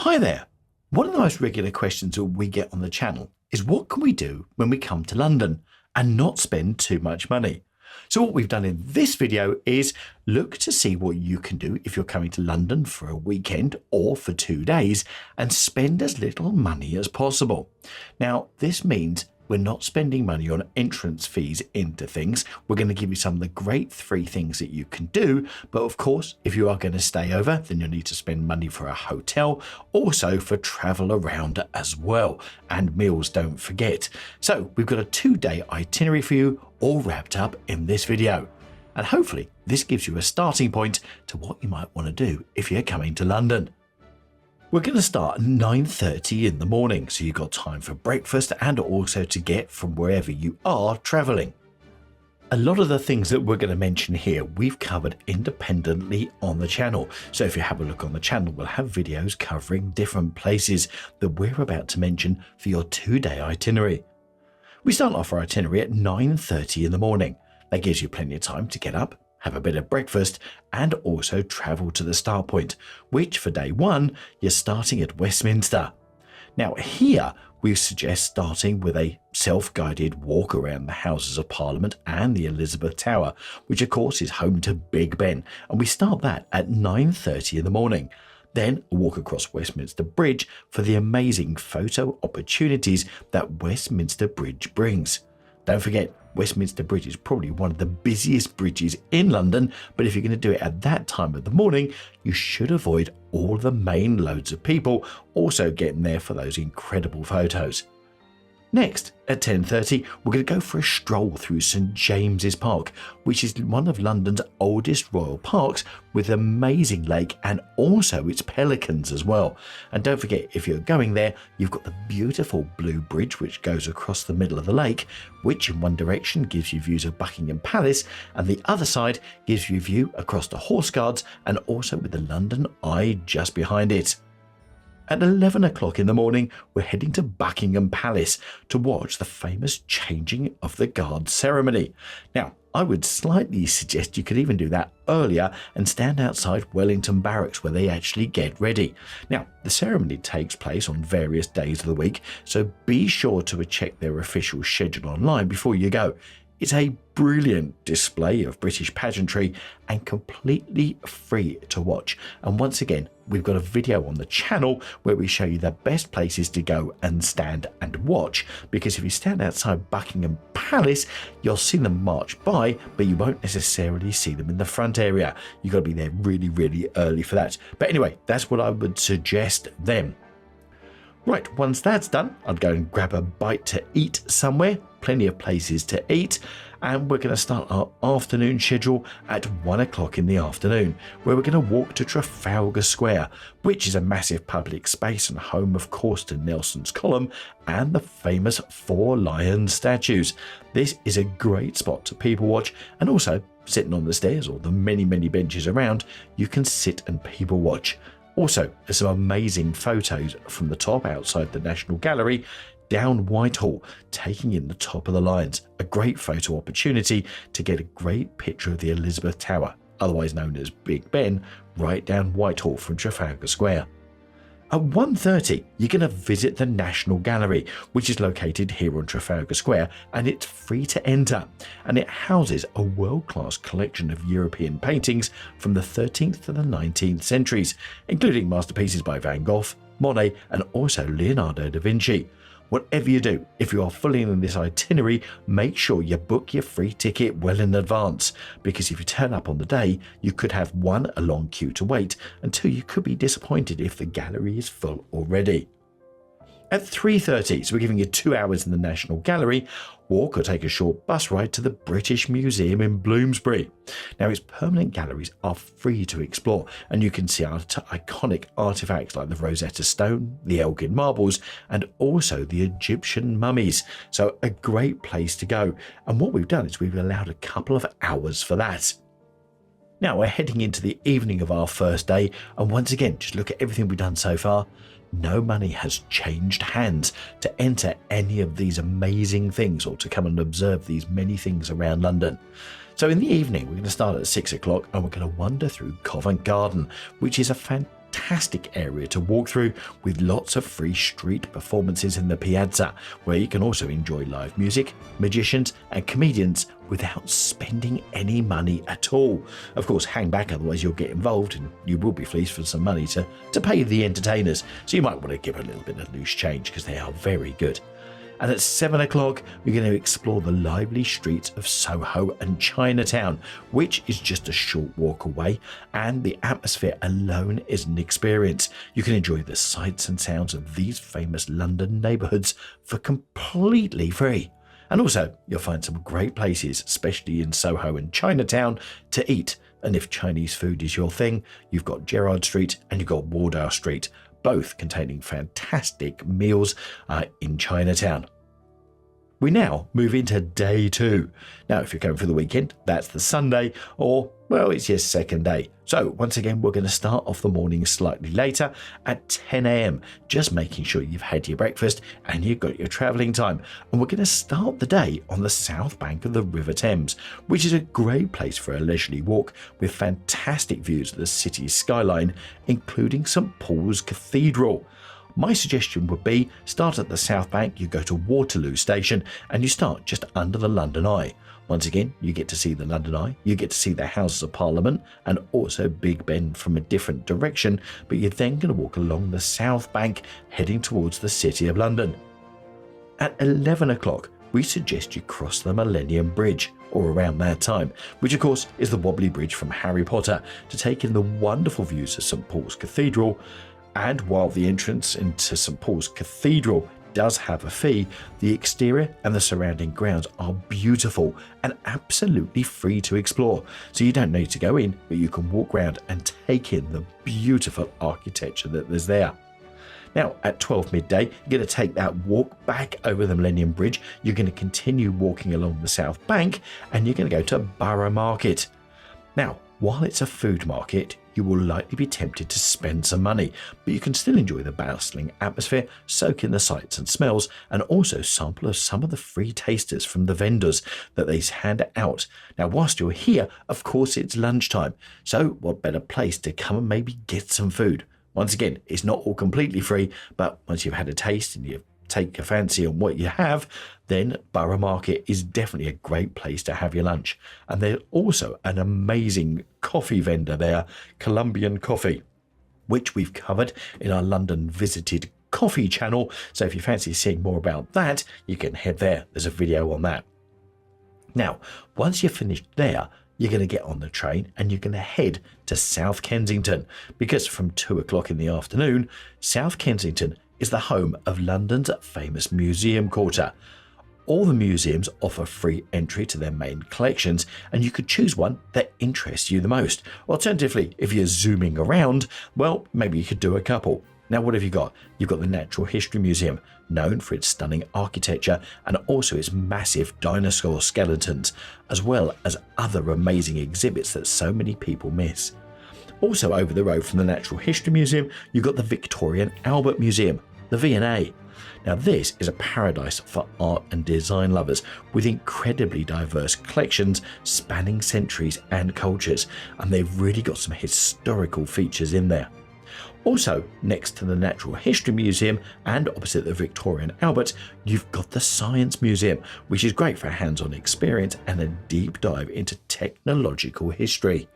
Hi there. One of the most regular questions that we get on the channel is what can we do when we come to London and not spend too much money? So what we've done in this video is look to see what you can do if you're coming to London for a weekend or for 2 days and spend as little money as possible. Now, this means we're not spending money on entrance fees into things. We're going to give you some of the great 3 things that you can do. But of course, if you are going to stay over, then you'll need to spend money for a hotel, also for travel around as well. And meals, don't forget. So we've got a 2-day itinerary for you all wrapped up in this video. And hopefully this gives you a starting point to what you might want to do if you're coming to London. We're going to start at 9:30 in the morning, so you've got time for breakfast and also to get from wherever you are travelling. A lot of the things that we're going to mention here we've covered independently on the channel, so if you have a look on the channel we'll have videos covering different places that we're about to mention for your 2-day itinerary. We start off our itinerary at 9:30 in the morning. That gives you plenty of time to get up, have a bit of breakfast, and also travel to the start point, which for day 1, you're starting at Westminster. Now here, we suggest starting with a self-guided walk around the Houses of Parliament and the Elizabeth Tower, which of course is home to Big Ben, and we start that at 9:30 in the morning. Then a walk across Westminster Bridge for the amazing photo opportunities that Westminster Bridge brings. Don't forget, Westminster Bridge is probably one of the busiest bridges in London, but if you're going to do it at that time of the morning, you should avoid all the main loads of people also getting there for those incredible photos. Next, at 10:30, we're going to go for a stroll through St James's Park, which is one of London's oldest royal parks with an amazing lake and also its pelicans as well. And don't forget, if you're going there, you've got the beautiful blue bridge which goes across the middle of the lake, which in one direction gives you views of Buckingham Palace and the other side gives you a view across the Horse Guards and also with the London Eye just behind it. At 11 o'clock in the morning, we're heading to Buckingham Palace to watch the famous changing of the guard ceremony. Now, I would slightly suggest you could even do that earlier and stand outside Wellington Barracks where they actually get ready. Now, the ceremony takes place on various days of the week, so be sure to check their official schedule online before you go. It's a brilliant display of British pageantry and completely free to watch. And once again, we've got a video on the channel where we show you the best places to go and stand and watch, because if you stand outside Buckingham Palace, you'll see them march by, but you won't necessarily see them in the front area. You've got to be there really, really early for that. But anyway, that's what I would suggest then. Right, once that's done, I'd go and grab a bite to eat somewhere, plenty of places to eat, and we're going to start our afternoon schedule at 1 o'clock in the afternoon, where we're going to walk to Trafalgar Square, which is a massive public space and home of course to Nelson's Column and the famous 4 lion statues. This is a great spot to people watch, and also sitting on the stairs or the many benches around, you can sit and people watch. Also, there's some amazing photos from the top outside the National Gallery down Whitehall, taking in the top of the lions. A great photo opportunity to get a great picture of the Elizabeth Tower, otherwise known as Big Ben, right down Whitehall from Trafalgar Square. At 1:30, you're going to visit the National Gallery, which is located here on Trafalgar Square, and it's free to enter. And it houses a world-class collection of European paintings from the 13th to the 19th centuries, including masterpieces by Van Gogh, Monet, and also Leonardo da Vinci. Whatever you do, if you are following this itinerary, make sure you book your free ticket well in advance, because if you turn up on the day, you could have 1, a long queue to wait, and 2, you could be disappointed if the gallery is full already. At 3:30, so we're giving you 2 hours in the National Gallery, walk or take a short bus ride to the British Museum in Bloomsbury. Now, its permanent galleries are free to explore, and you can see iconic artifacts like the Rosetta Stone, the Elgin marbles, and also the Egyptian mummies. So a great place to go. And what we've done is we've allowed a couple of hours for that. Now we're heading into the evening of our first day, and once again, just look at everything we've done so far. No money has changed hands to enter any of these amazing things or to come and observe these many things around London. So in the evening, we're going to start at 6 o'clock and we're going to wander through Covent Garden, which is a fantastic fantastic area to walk through with lots of free street performances in the piazza, where you can also enjoy live music, magicians and comedians without spending any money at all. Of course, hang back, otherwise you'll get involved and you will be fleeced for some money to pay the entertainers. So you might want to give a little bit of loose change because they are very good. And at 7 o'clock, we're going to explore the lively streets of Soho and Chinatown, which is just a short walk away, and the atmosphere alone is an experience. You can enjoy the sights and sounds of these famous London neighbourhoods for completely free. And also, you'll find some great places, especially in Soho and Chinatown, to eat. And if Chinese food is your thing, you've got Gerrard Street and you've got Wardour Street, both containing fantastic meals in Chinatown. We now move into day 2. Now, if you're going for the weekend, that's the Sunday, or, well, it's your second day. So, once again, we're going to start off the morning slightly later at 10 a.m, just making sure you've had your breakfast and you've got your travelling time. And we're going to start the day on the south bank of the River Thames, which is a great place for a leisurely walk with fantastic views of the city's skyline, including St Paul's Cathedral. My suggestion would be start at the South Bank, you go to Waterloo Station and you start just under the London Eye. Once again, you get to see the London Eye, you get to see the Houses of Parliament and also Big Ben from a different direction, but you're then going to walk along the South Bank heading towards the City of London. At 11 o'clock, we suggest you cross the Millennium Bridge, or around that time, which of course is the wobbly bridge from Harry Potter, to take in the wonderful views of St Paul's Cathedral. And while the entrance into St Paul's Cathedral does have a fee, the exterior and the surrounding grounds are beautiful and absolutely free to explore. So you don't need to go in, but you can walk around and take in the beautiful architecture that there's there. Now, at 12 midday, you're going to take that walk back over the Millennium Bridge. You're going to continue walking along the South Bank and you're going to go to Borough Market. Now, while it's a food market, you will likely be tempted to spend some money, but you can still enjoy the bustling atmosphere, soak in the sights and smells, and also sample of some of the free tasters from the vendors that they hand out. Now, whilst you're here, of course, it's lunchtime, so what better place to come and maybe get some food? Once again, it's not all completely free, but once you've had a taste and you've take a fancy on what you have, then Borough Market is definitely a great place to have your lunch. And there's also an amazing coffee vendor there, Colombian Coffee, which we've covered in our London Visited Coffee channel. So if you fancy seeing more about that, you can head there. There's a video on that. Now, once you're finished there, you're going to get on the train and you're going to head to South Kensington, because from 2 o'clock in the afternoon, South Kensington is the home of London's famous museum quarter. All the museums offer free entry to their main collections, and you could choose one that interests you the most. Alternatively, if you're zooming around, well, maybe you could do a couple. Now, what have you got? You've got the Natural History Museum, known for its stunning architecture and also its massive dinosaur skeletons, as well as other amazing exhibits that so many people miss. Also over the road from the Natural History Museum, you've got the Victoria and Albert Museum, the V&A. Now, this is a paradise for art and design lovers with incredibly diverse collections spanning centuries and cultures, and they've really got some historical features in there. Also, next to the Natural History Museum and opposite the Victoria and Albert, you've got the Science Museum, which is great for a hands-on experience and a deep dive into technological history.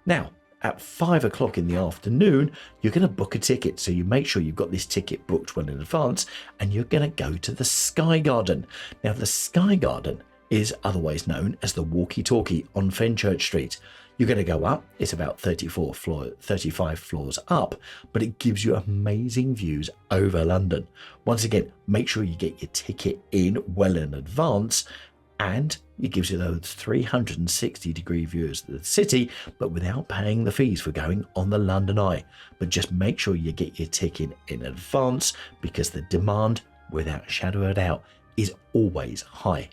Now, at 5 o'clock in the afternoon, you're going to book a ticket. So you make sure you've got this ticket booked well in advance, and you're going to go to the Sky Garden. Now, the Sky Garden is otherwise known as the Walkie-Talkie on Fenchurch Street. You're going to go up, it's about 35 floors up, but it gives you amazing views over London. Once again, make sure you get your ticket in well in advance, and it gives you those 360-degree views of the city, but without paying the fees for going on the London Eye. But just make sure you get your ticket in advance, because the demand, without a shadow of a doubt, is always high.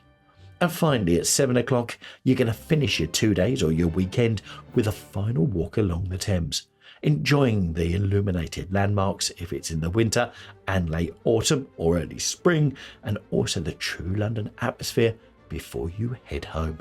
And finally, at 7 o'clock, you're going to finish your 2 days or your weekend with a final walk along the Thames, enjoying the illuminated landmarks if it's in the winter and late autumn or early spring, and also the true London atmosphere before you head home.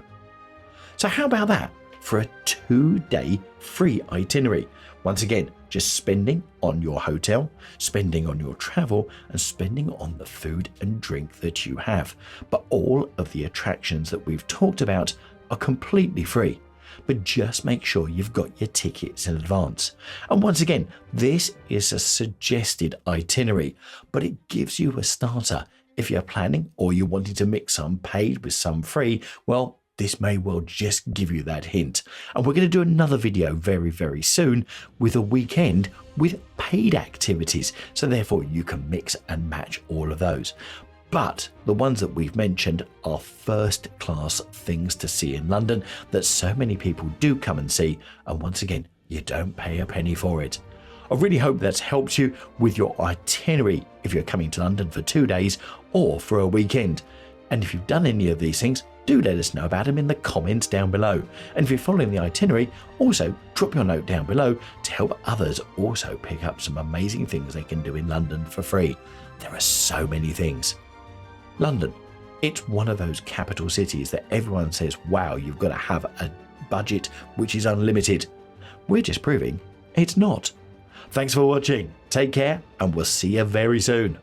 So how about that? for a 2-day free itinerary. Once again, just spending on your hotel, spending on your travel, and spending on the food and drink that you have. But all of the attractions that we've talked about are completely free. But just make sure you've got your tickets in advance. And once again, this is a suggested itinerary, but it gives you a starter. If you're planning or you're wanting to mix some paid with some free, well, this may well just give you that hint. And we're going to do another video very, very soon with a weekend with paid activities. So therefore you can mix and match all of those. But the ones that we've mentioned are first class things to see in London that so many people do come and see. And once again, you don't pay a penny for it. I really hope that's helped you with your itinerary if you're coming to London for 2 days or for a weekend. And if you've done any of these things, do let us know about them in the comments down below. And if you're following the itinerary, also drop your note down below to help others also pick up some amazing things they can do in London for free. There are so many things. London, it's one of those capital cities that everyone says, wow, you've got to have a budget which is unlimited. We're just proving it's not. Thanks for watching. Take care, and we'll see you very soon.